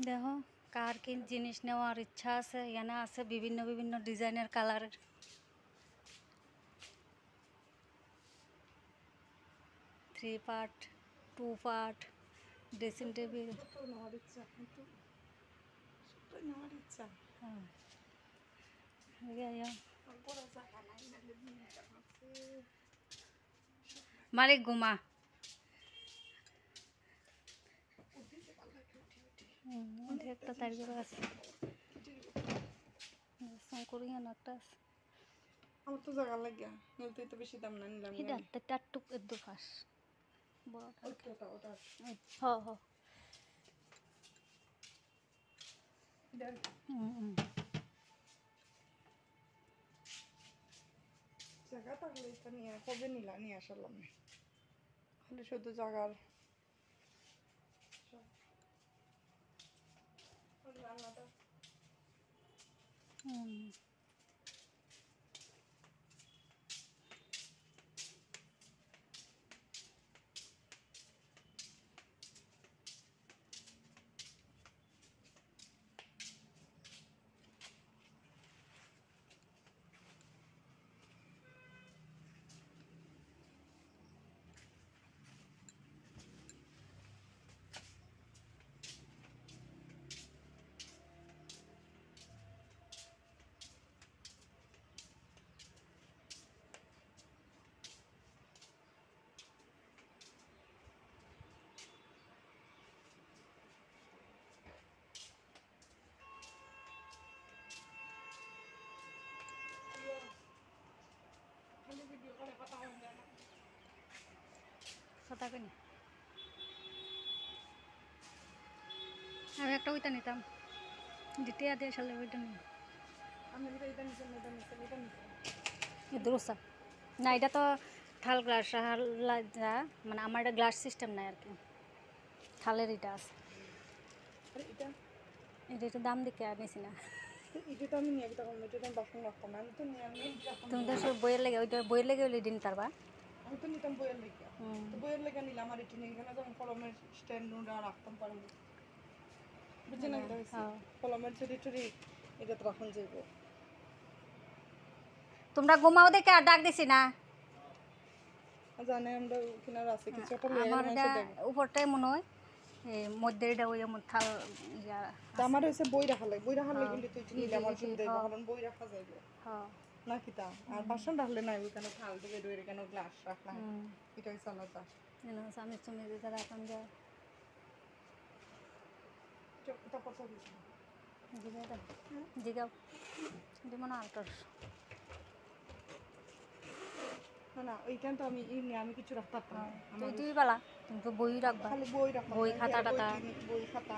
দেখো কার কি জিনিস নেওয়ার ইচ্ছা আছে, এখানে আছে বিভিন্ন বিভিন্ন ডিজাইনের কালারের। 3 পার্ট 2 পার্ট ড্রেসিং টেবিল। মালিক ঘুমা একটা তারিখের আছে, শঙ্করিয়ান একটা আছে। আমার তো জায়গা লাগিয়া নলতে তো বেশি দাম না নিলাম এটা টাটুক এদ্দু ফাঁস বড়টা। ওটা হ হ জায়গা তাহলে এটা নিয়ে কবে নিয়ে আসলাম না, তাহলে শুধু জায়গার রান্নাটা কথা কেনি আমি একটা ওইটা নিতাম দ্বিতীয় দিয়ে আসলে ওইটা নিই। আমি এটা নিচ্ছি দোসা না, এটা তো থাল গ্লাস মানে আমার এটা গ্লাস সিস্টেম নাই আর কি, থালের এটা আছে। এটা এটা দাম দেখে আর নিছি না। এটা তো আমি নিয়ে তখন এটা আমি বাসন রাখতাম, আমি তো নিয়ে আমি তুমি তো সব বইয়ের লেগে ওইটা বইয়ের লেগে ওই দিন পারবা। আমি তো নিতাম বইয়ের লেগে, তো বইয়ের লেগে নিলাম। আর এটি নিয়ে এখানে যখন কলমের স্ট্যান্ড রাখতাম পারবো, বুঝছি না এটা হয়েছে কলমের ছুরি টুরি এটা তো রাখন যাইব। তোমরা ঘুমাও দেখে আর ডাক দিছি না। জানে আমরা কিনার আছে কিছু একটা আমার এটা উপরটাই মনে হয় এই মধ্যে এটা ওই এমন থাল ইয়া। আমার হচ্ছে বই রাখা লাগে, বই রাখা লাগে কিন্তু তুই নিলে আমার সুবিধা হবে, কারণ বই রাখা যাইবে নাকি তা। আর বাসন রাখলে নাই ওইখানে থাল দিকে দইরে কেন গ্লাস রাখলাম, এটা হচ্ছে আলাদা। আমি তুমি দিতে রাখলাম যা চোখটা কত দিচ্ছি জিগাও দিব না আলটার না ওইখান তো আমি কিছু রাখতে পারতাম না। তুই বেলা তুমি তো বই রাখবা, খালি বই রাখা, বই খাতা টাতা বই খাতা